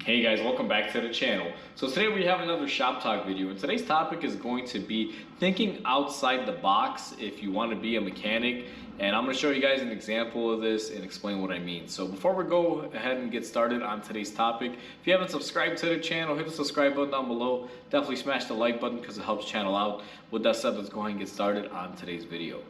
Hey guys, welcome back to the channel. So today we have another shop talk video, and today's topic is going to be thinking outside the box if you want to be a mechanic. And I'm going to show you guys an example of this and explain what I mean. So before we go ahead and get started on today's topic, if you haven't subscribed to the channel, hit the subscribe button down below. Definitely smash the like button because it helps channel out. With that said, let's go ahead and get started on today's video.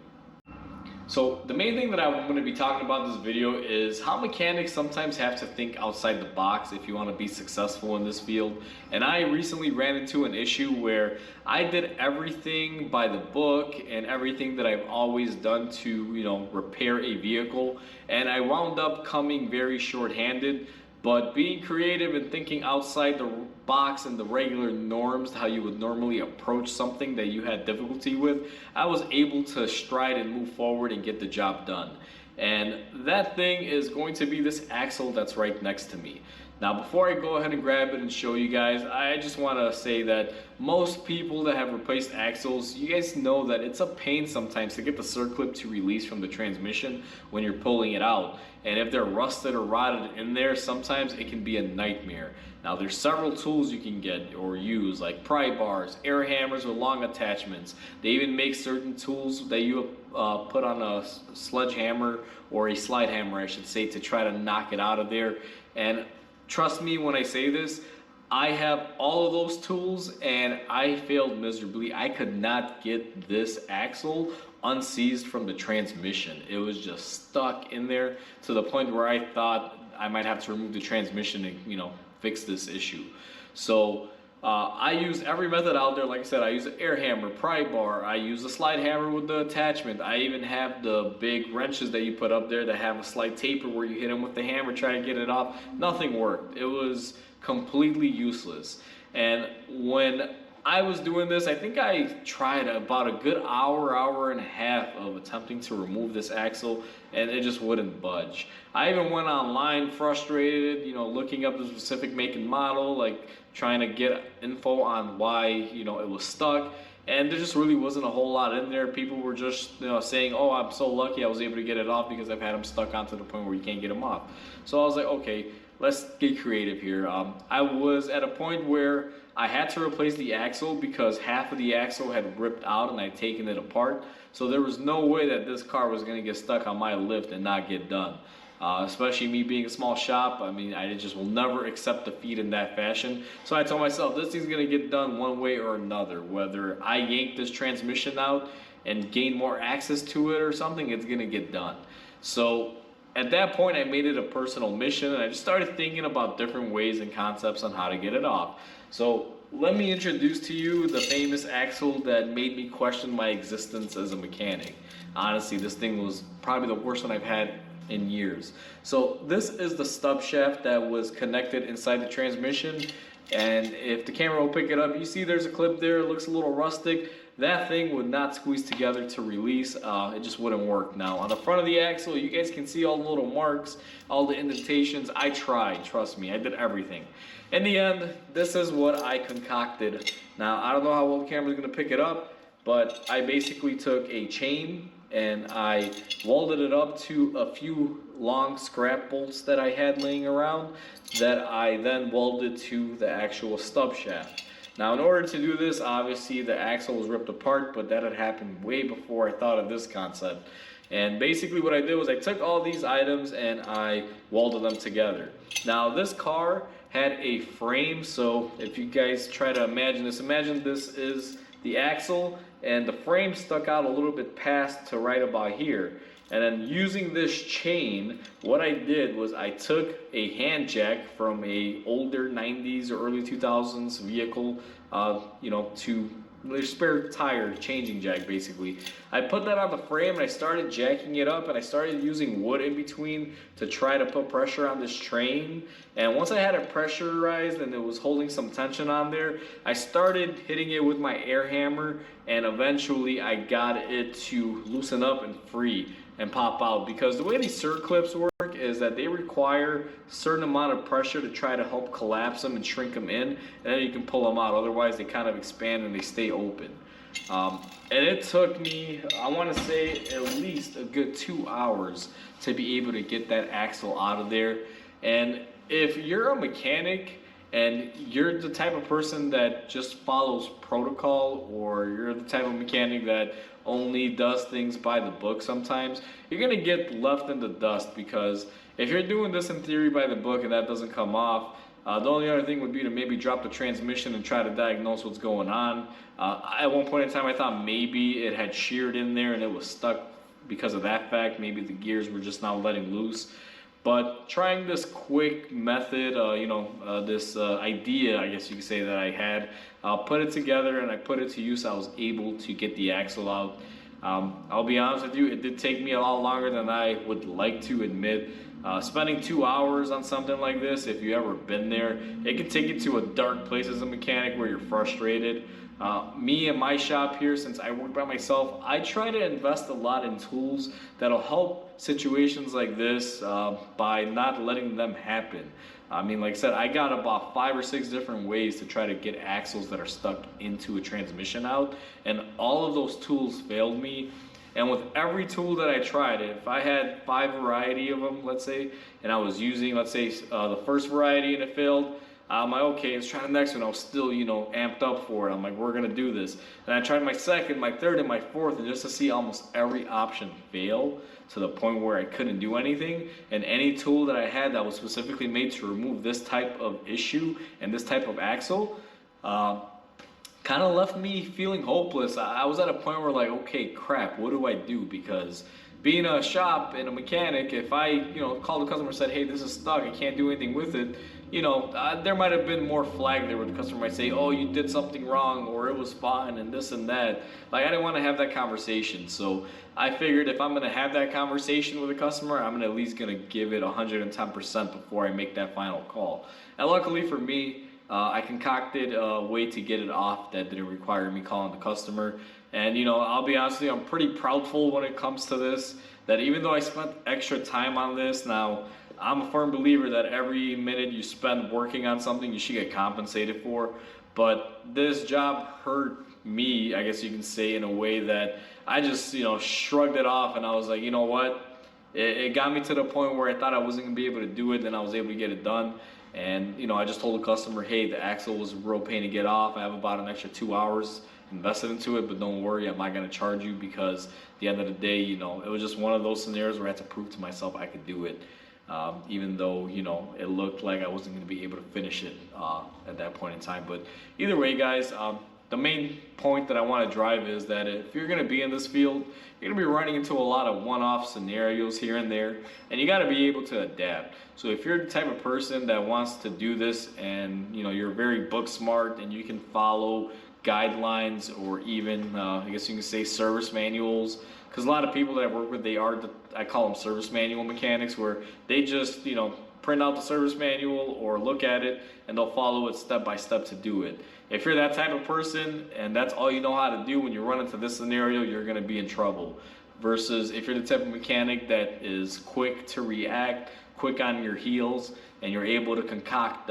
So the main thing that I'm going to be talking about in this video is how mechanics sometimes have to think outside the box if you want to be successful in this field. And I recently ran into an issue where I did everything by the book and everything that I've always done to, repair a vehicle. And I wound up coming very short-handed. But being creative and thinking outside the box and the regular norms, how you would normally approach something that you had difficulty with, I was able to stride and move forward and get the job done. And that thing is going to be this axle that's right next to me. Now, before I go ahead and grab it and show you guys, I just want to say that most people that have replaced axles, you guys know that it's a pain sometimes to get the circlip to release from the transmission when you're pulling it out. And if they're rusted or rotted in there, sometimes it can be a nightmare. Now, there's several tools you can get or use, like pry bars, air hammers with long attachments. They even make certain tools that you put on a sledgehammer or a slide hammer, I should say, to try to knock it out of there. And trust me when I say this, I have all of those tools and I failed miserably. I could not get this axle unseized from the transmission. It was just stuck in there to the point where I thought I might have to remove the transmission and, fix this issue. So I use every method out there. Like I said, I use an air hammer, pry bar, I use a slide hammer with the attachment. I even have the big wrenches that you put up there that have a slight taper where you hit them with the hammer, try to get it off. Nothing worked. It was completely useless. And when I was doing this, I think I tried about a good hour and a half of attempting to remove this axle, and it just wouldn't budge. I even went online frustrated, looking up the specific make and model, like trying to get info on why, it was stuck. And there just really wasn't a whole lot in there. People were just saying, oh, I'm so lucky I was able to get it off because I've had them stuck on to the point where you can't get them off. So I was like, okay, let's get creative here. I was at a point where I had to replace the axle because half of the axle had ripped out and I'd taken it apart. So there was no way that this car was going to get stuck on my lift and not get done. Especially me being a small shop, I just will never accept defeat in that fashion. So I told myself, this thing's gonna get done one way or another. Whether I yank this transmission out and gain more access to it or something, it's gonna get done. So at that point, I made it a personal mission and I just started thinking about different ways and concepts on how to get it off. So let me introduce to you the famous axle that made me question my existence as a mechanic. Honestly, this thing was probably the worst one I've had in years. So this is the stub shaft that was connected inside the transmission, and if the camera will pick it up, you see there's a clip there. It looks a little rustic. That thing would not squeeze together to release. It just wouldn't work. Now on the front of the axle, you guys can see all the little marks, all the indentations. I tried, trust me, I did everything. In the end, this is what I concocted. Now I don't know how well the camera's gonna pick it up, but I basically took a chain and I welded it up to a few long scrap bolts that I had laying around that I then welded to the actual stub shaft. Now, in order to do this, obviously the axle was ripped apart, but that had happened way before I thought of this concept. And basically what I did was I took all these items and I welded them together. Now, this car had a frame, so if you guys try to imagine this is the axle, and the frame stuck out a little bit past to right about here. And then using this chain, what I did was I took a hand jack from a older 90s or early 2000s vehicle, to their spare tire changing jack basically. I put that on the frame and I started jacking it up and I started using wood in between to try to put pressure on this train. And once I had it pressurized and it was holding some tension on there, I started hitting it with my air hammer and eventually I got it to loosen up and free and pop out, because the way these circlips work is that they require a certain amount of pressure to try to help collapse them and shrink them in, and then you can pull them out. Otherwise they kind of expand and they stay open. And it took me, I want to say, at least a good 2 hours to be able to get that axle out of there. And if you're a mechanic and you're the type of person that just follows protocol, or you're the type of mechanic that only does things by the book sometimes, you're gonna get left in the dust, because if you're doing this in theory by the book and that doesn't come off, the only other thing would be to maybe drop the transmission and try to diagnose what's going on. At one point in time, I thought maybe it had sheared in there and it was stuck because of that fact. Maybe the gears were just not letting loose. But trying this quick method, this idea, I guess you could say, that I had, put it together and I put it to use. I was able to get the axle out. I'll be honest with you, it did take me a lot longer than I would like to admit. Spending 2 hours on something like this, if you've ever been there, it can take you to a dark place as a mechanic where you're frustrated. Me and my shop here, since I work by myself, I try to invest a lot in tools that'll help situations like this by not letting them happen. I mean, like I said, I got about 5 or 6 different ways to try to get axles that are stuck into a transmission out, and all of those tools failed me. And with every tool that I tried, if I had 5 variety of them, let's say, and I was using, let's say, the first variety and it failed, I'm like, okay, let's try the next one. I was still, amped up for it. I'm like, we're gonna do this. And I tried my second, my third, and my fourth, and just to see almost every option fail to the point where I couldn't do anything. And any tool that I had that was specifically made to remove this type of issue and this type of axle, kind of left me feeling hopeless. I was at a point where, like, okay, crap, what do I do? Because being a shop and a mechanic, if I, called the customer and said, hey, this is stuck, I can't do anything with it, there might have been more flag there where the customer might say, oh, you did something wrong, or it was fine, and this and that. Like, I didn't want to have that conversation. So I figured if I'm going to have that conversation with a customer, I'm at least going to give it 110% before I make that final call. And luckily for me, I concocted a way to get it off that didn't require me calling the customer. And I'll be honest with you, I'm pretty proudful when it comes to this, that even though I spent extra time on this, now I'm a firm believer that every minute you spend working on something, you should get compensated for. But this job hurt me, I guess you can say, in a way that I just, shrugged it off, and I was like, you know what? It got me to the point where I thought I wasn't gonna be able to do it, then I was able to get it done. And I just told the customer, hey, the axle was a real pain to get off. I have about an extra 2 hours invested into it, but don't worry, I'm not gonna charge you, because at the end of the day, it was just one of those scenarios where I had to prove to myself I could do it. Even though, it looked like I wasn't gonna be able to finish it at that point in time. But either way, guys, the main point that I want to drive is that if you're going to be in this field, you're going to be running into a lot of one-off scenarios here and there, and you got to be able to adapt. So if you're the type of person that wants to do this, and you're very book smart and you can follow guidelines, or even I guess you can say service manuals, because a lot of people that I work with, I call them service manual mechanics, where they just print out the service manual or look at it and they'll follow it step by step to do it. If you're that type of person and that's all you know how to do, when you run into this scenario, you're going to be in trouble. Versus if you're the type of mechanic that is quick to react, quick on your heels, and you're able to concoct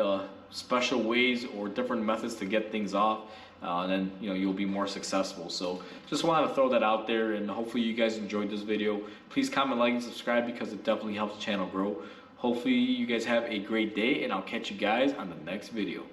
special ways or different methods to get things off, then you'll be more successful. So just wanted to throw that out there, and hopefully you guys enjoyed this video. Please comment, like, and subscribe, because it definitely helps the channel grow. Hopefully you guys have a great day, and I'll catch you guys on the next video.